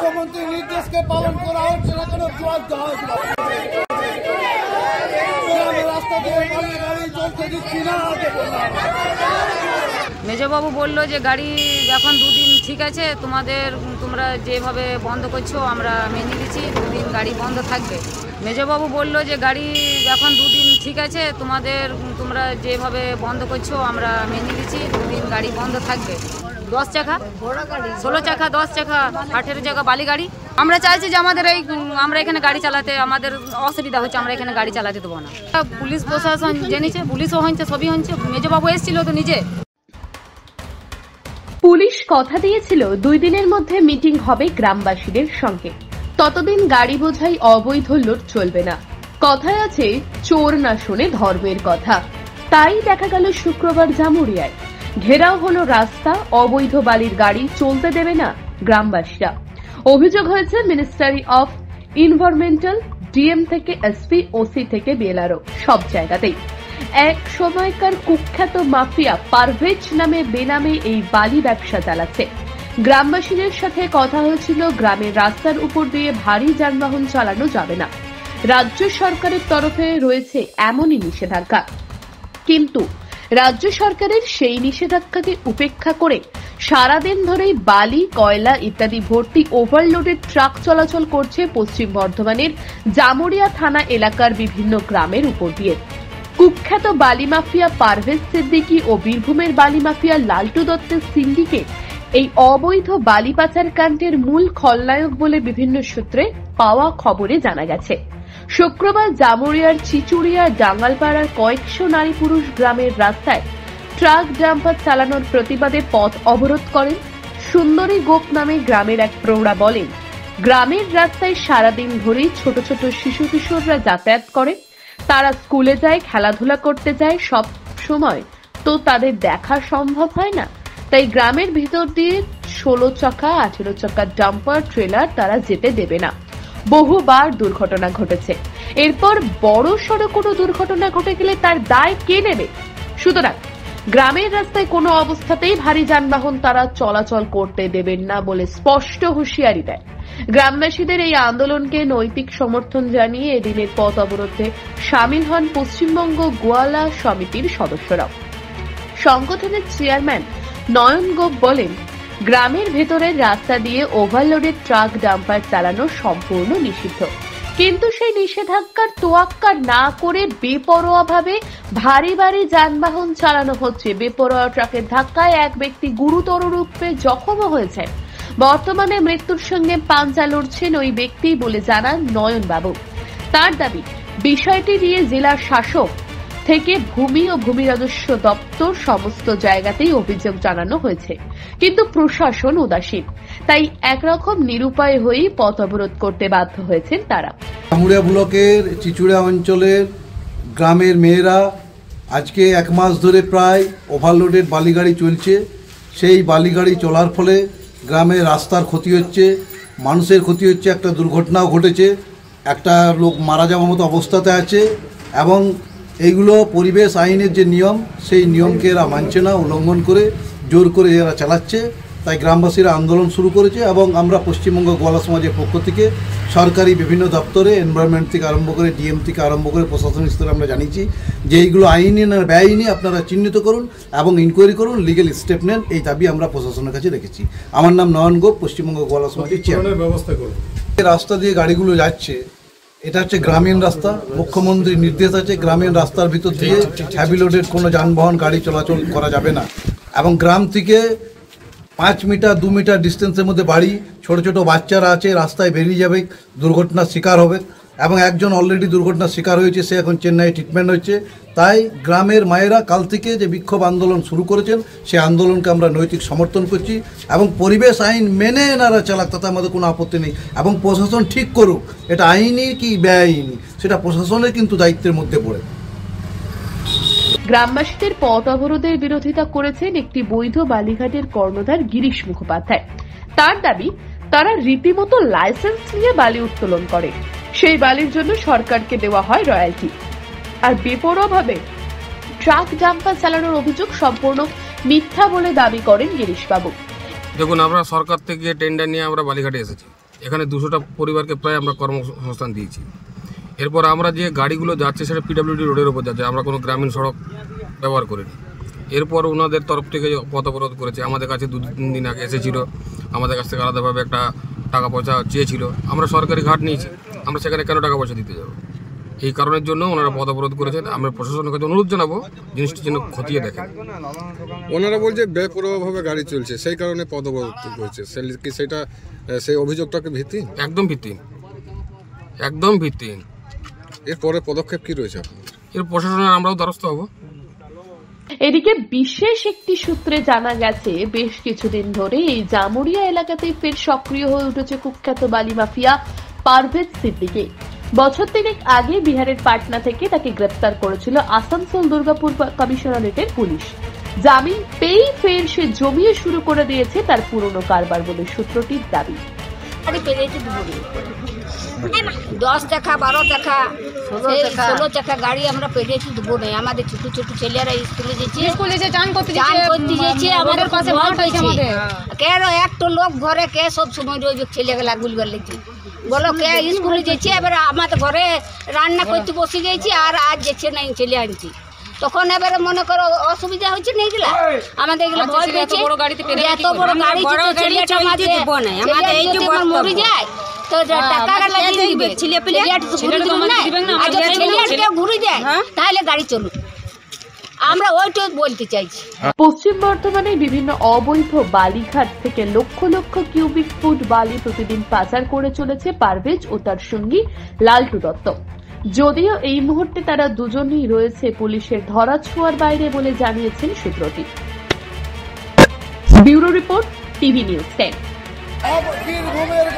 মুখ্যমন্ত্রীর নির্দেশকে পালন করা হচ্ছে না, কোনো জবাব দেওয়া হচ্ছে না। রাস্তা দিয়ে গাড়ি চলতে দিচ্ছি না। মেজবাবু বলল যে গাড়ি এখন 2 দিন ঠিক আছে, তোমরা যেভাবে বন্ধ করছো আমরা মেনে নিচ্ছি, 2 দিন গাড়ি বন্ধ থাকবে। মেজবাবু বলল যে গাড়ি এখন 2 দিন ঠিক আছে, তোমরা যেভাবে বন্ধ করছো আমরা মেনে নিচ্ছি, 2 দিন গাড়ি বন্ধ থাকবে। 10 চাকা 16 চাকা 10 চাকা 18 চাকা বালি গাড়ি। আমরা চাইছি যে আমরা এখানে গাড়ি চালাতে আমাদের অসুবিধা হচ্ছে, আমরা এখানে গাড়ি চালাতে দেবো না। পুলিশ প্রশাসন জেনেছে, পুলিশও হচ্ছে, সবই হচ্ছে। মেজবাবু এসেছিল তো নিজে। পুলিশ কথা দিয়েছিল 2 দিনের মধ্যে মিটিং হবে গ্রামবাসীদের সঙ্গে, ততদিন গাড়ি বোঝাই অবৈধ লোড চলবে না। কথায় আছে চোর না শোনে ধর্মের কথা। তাই দেখা গেল শুক্রবার জামুরিয়ায় ঘেরাও হলো রাস্তা, অবৈধ বালির গাড়ি চলতে দেবে না গ্রামবাসীরা। অভিযোগ হয়েছে মিনিস্ট্রি অফ এনভায়রনমেন্টাল, ডিএম থেকে এসপি, ওসি থেকে বিএলআরও, সব জায়গাতেই এক সময়কার কুখ্যাত মাফিয়া পারভেজ নামে বেনামে এই বালি ব্যবসা চালাচ্ছে। গ্রামবাসীদের সাথে কথা হয়েছিল গ্রামের রাস্তার উপর দিয়ে ভারী যানবাহন চালানো যাবে না, রাজ্য সরকারের তরফে রয়েছে এমনই নিষেধাজ্ঞা। কিন্তু রাজ্য সরকারের সেই নিষেধাজ্ঞাকে উপেক্ষা করে সারাদিন ধরেই বালি, কয়লা ইত্যাদি ভর্তি ওভারলোডেড ট্রাক চলাচল করছে পশ্চিম বর্ধমানের জামুরিয়া থানা এলাকার বিভিন্ন গ্রামের উপর দিয়ে। কুখ্যাত বালি মাফিয়া পারভেজ সিদ্দিকী ও বীরভূমের বালি মাফিয়া লালটু দত্তের সিন্ডিকেট এই অবৈধ বালি পাচার কাণ্ডের মূল খলনায়ক বলে বিভিন্ন সূত্রে পাওয়া খবরে জানা গেছে। শুক্রবার জামুরিয়ার চিচুড়িয়া ডাঙ্গালপাড়ার কয়েকশো নারী পুরুষ গ্রামের রাস্তায় ট্রাক ডাম্পার চালানোর প্রতিবাদে পথ অবরোধ করেন। সুন্দরী গোপ নামে গ্রামের এক প্রৌঢ়া বলেন, গ্রামের রাস্তায় সারাদিন ধরেই ছোট ছোট শিশু কিশোররা যাতায়াত করে, তারা স্কুলে যায়, খেলাধুলা করতে যায়, সব সময় তো তাদের দেখা সম্ভব হয় না। তাই গ্রামের ভিতর দিয়ে 16 চাকা 18 চাকা ডাম্পার ট্রেলার তারা যেতে দেবে না। বহুবার দুর্ঘটনা ঘটেছে, এরপর বড় সড়ো কোনো দুর্ঘটনা ঘটে গেলে তার দায় কে নেবে? সুতরাং গ্রামের রাস্তায় কোনো অবস্থাতেই ভারী যানবাহন তারা চলাচল করতে দেবেন না বলে স্পষ্ট হুঁশিয়ারি দেয়। গ্রামবাসীদের এই আন্দোলনকে নৈতিক সমর্থন জানিয়ে এদিনের পথ অবরোধে সামিল হন পশ্চিমবঙ্গ গোয়ালা সমিতির সদস্যরা। সংগঠনের চেয়ারম্যান নয়ন গোপ বলেন, গ্রামের ভেতরের রাস্তা দিয়ে ওভারলোডেড ট্রাক ডাম্পার চালানো সম্পূর্ণ নিষিদ্ধ, কিন্তু সেই নিষেধাজ্ঞার তোয়াক্কা না করে বেপরোয়াভাবে ভারী ভারী যানবাহন চালানো হচ্ছে। বেপরোয়া ট্রাকের ধাক্কায় এক ব্যক্তি গুরুতর রূপে জখমও হয়েছে। বর্তমানে মৃত্যুর সঙ্গে পাঞ্জা লড়ছেন ওই ব্যক্তি বলে জানান নয়ন বাবু। তার দাবি, বিষয়টি নিয়ে জেলার শাসক থেকে ভূমি ও ভূমি রাজস্ব দপ্তর সমস্ত জায়গাতেই অভিযোগ জানানো হয়েছে, কিন্তু প্রশাসন উদাসীন। তাই একরকম নিরুপায় হয়েই পথ অবরোধ করতে বাধ্য হয়েছেন তারা। জামুরিয়া ব্লকের চিচুড়া অঞ্চলের গ্রামের মেয়েরা আজকে 1 মাস ধরে প্রায় ওভারলোডেড বালিগাড়ি চলছে। সেই বালিগাড়ি চলার ফলে গ্রামের রাস্তার ক্ষতি হচ্ছে, মানুষের ক্ষতি হচ্ছে, একটা দুর্ঘটনাও ঘটেছে, একটা লোক মারা যাওয়ার মতো অবস্থাতে আছে। এবং এইগুলো পরিবেশ আইনের যে নিয়ম, সেই নিয়মকে এরা মানছে না, উল্লঙ্ঘন করে জোর করে এরা চালাচ্ছে। তাই গ্রামবাসীরা আন্দোলন শুরু করেছে এবং আমরা পশ্চিমবঙ্গ গোয়ালা সমাজের পক্ষ থেকে সরকারি বিভিন্ন দপ্তরে, এনভায়রনমেন্ট থেকে আরম্ভ করে ডিএম থেকে আরম্ভ করে প্রশাসনিক স্তরে আমরা জানিয়েছি যে এইগুলো আইনি না বেআইনি আপনারা চিহ্নিত করুন এবং ইনকোয়ারি করুন, লিগেল স্টেপ নেন। এই দাবি আমরা প্রশাসনের কাছে রেখেছি। আমার নাম নয়ন গোপ, পশ্চিমবঙ্গ গোয়ালা সমাজের চেয়ারম্যান। ব্যবস্থা করুন। রাস্তা দিয়ে গাড়িগুলো যাচ্ছে, এটা হচ্ছে গ্রামীণ রাস্তা। মুখ্যমন্ত্রীর নির্দেশ আছে গ্রামীণ রাস্তার ভিতর দিয়ে হেভি লোডেড কোনো যানবাহন গাড়ি চলাচল করা যাবে না। এবং গ্রাম থেকে 5 মিটার 2 মিটার ডিস্টেন্সের মধ্যে বাড়ি, ছোট ছোট বাচ্চারা আছে, রাস্তায় বেরিয়ে যাবে, দুর্ঘটনার শিকার হবে। এবং একজন অলরেডি দুর্ঘটনার শিকার হয়েছে, সে এখন চেন্নাই ট্রিটমেন্ট হচ্ছে। তাই গ্রামের মায়েরা কাল থেকে যে বিক্ষোভ আন্দোলন শুরু করেছেন, সেই আন্দোলনকে আমরা নৈতিক সমর্থন করছি এবং পরিবেশ আইন মেনে এনারা চালাক, তাতে আমাদের কোনো আপত্তি নেই। এবং প্রশাসন ঠিক করুক এটা আইনি কি বেআইনি, সেটা প্রশাসনের কিন্তু দায়িত্বের মধ্যে পড়ে। গ্রামবাসীদের পথ অবরোধের বিরোধিতা করেছেন একটি বৈধ বালিঘাটের কর্ণধার গিরিশ মুখোপাধ্যায়। তার দাবি, তারা রীতিমতো লাইসেন্স নিয়ে বালি উত্তোলন করে, সেই বালির জন্য সরকারকে দেওয়া হয় রয়্যালটি। আর বেপরোয়াভাবে ট্রাক ডাম্পার চালানোর অভিযোগ সম্পূর্ণ মিথ্যা বলে দাবি করেন গিরিশ বাবু। দেখুন, আমরা সরকার থেকে টেন্ডার নিয়ে আমরা বালিঘাটে এসেছি এখানে 200টা পরিবারকে প্রায় আমরা কর্মসংস্থান দিয়েছি। এরপর আমরা যে গাড়িগুলো যাচ্ছে সেটা পিডব্লিউডি রোডের ওপর যাচ্ছে, আমরা কোনো গ্রামীণ সড়ক ব্যবহার করিনি। এরপর ওনাদের তরফ থেকে পথ অবরোধ করেছে, আমাদের কাছে 2-3 দিন আগে এসেছিল, আমাদের কাছ থেকে আলাদাভাবে একটা টাকা পয়সা চেয়েছিল। আমরা সরকারি ঘাট নিয়েছি, আমরা সেখানে কেন টাকা পয়সা দিতে যাবো? এই কারণের জন্য ওনারা পথ অবরোধ করেছেন। আমরা প্রশাসনের কাছে অনুরোধ জানাবো জিনিসটি যেন খতিয়ে দেখেন। ওনারা বলছে বেপরোয়াভাবে গাড়ি চলছে, সেই কারণে পথ অবরোধ হয়েছে। সেটা সেই অভিযোগটাকে ভিত্তিহীন? একদম ভিত্তিহীন, একদম ভিত্তিহীন। এরপরে পদক্ষেপ কি রয়েছে আপনার? এর প্রশাসনের আমরাও দ্বারস্থ হব। এদিকে বিশেষ একটি সূত্রে জানা গেছে, বেশ কিছুদিন ধরে এই জামুরিয়া এলাকাতে ফের সক্রিয় হয়ে উঠেছে কুখ্যাত বালি মাফিয়া পারভেজ সিদ্দিকী। বছর 3 আগে বিহারের পাটনা থেকে তাকে গ্রেপ্তার করেছিল আসানসোল দুর্গাপুর কমিশনারেটের পুলিশ। জামিন পেয়েই ফের সে জমিয়ে শুরু করে দিয়েছে তার পুরনো কারবার বলে সূত্রটির দাবি। 10 টাকা 12 টাকা 16 টাকা গাড়ি আমরা পেরিয়েছি দেবো না। আমাদের ছোট ছোট ছেলেরা স্কুলে যেছে, চান করতে যেছে, আমাদের পাশে কেন একটা লোক ঘরে কে সব সময় ওই ছেলেগুলা গুলবার লেগেছে, বলো কে স্কুলে যেছে, এবার আমাদের ঘরে রান্না করতে বসে গেছি আর আজ যেছে না ছেলে আনছি। তখন এবারে মনে করো অসুবিধা হচ্ছে না, এগুলা আমাদের এগুলো ভয় পেয়েছে। এত বড় গাড়ি ছেলেটা আমাদের মরে যায় তো টাকাটা লাগিয়ে দিবে, ছেলে পেলে ঘুরে যায়, তাহলে গাড়ি চলুক। আমরা ওইটা বলতে চাইছি। পশ্চিম বর্ধমানে বিভিন্ন অবৈধ বালিঘাট থেকে লক্ষ লক্ষ কিউবিক ফুট বালি প্রতিদিন পাচার করে চলেছে পারভেজ ও তার সঙ্গী লালটু দত্ত। যদিও এই মুহূর্তে তারা দুজনেই রয়েছে পুলিশের ধরাছোঁয়ার বাইরে বলে জানিয়েছেন সূত্রটি। Bureau report, TV news 10। अब বীরভূমের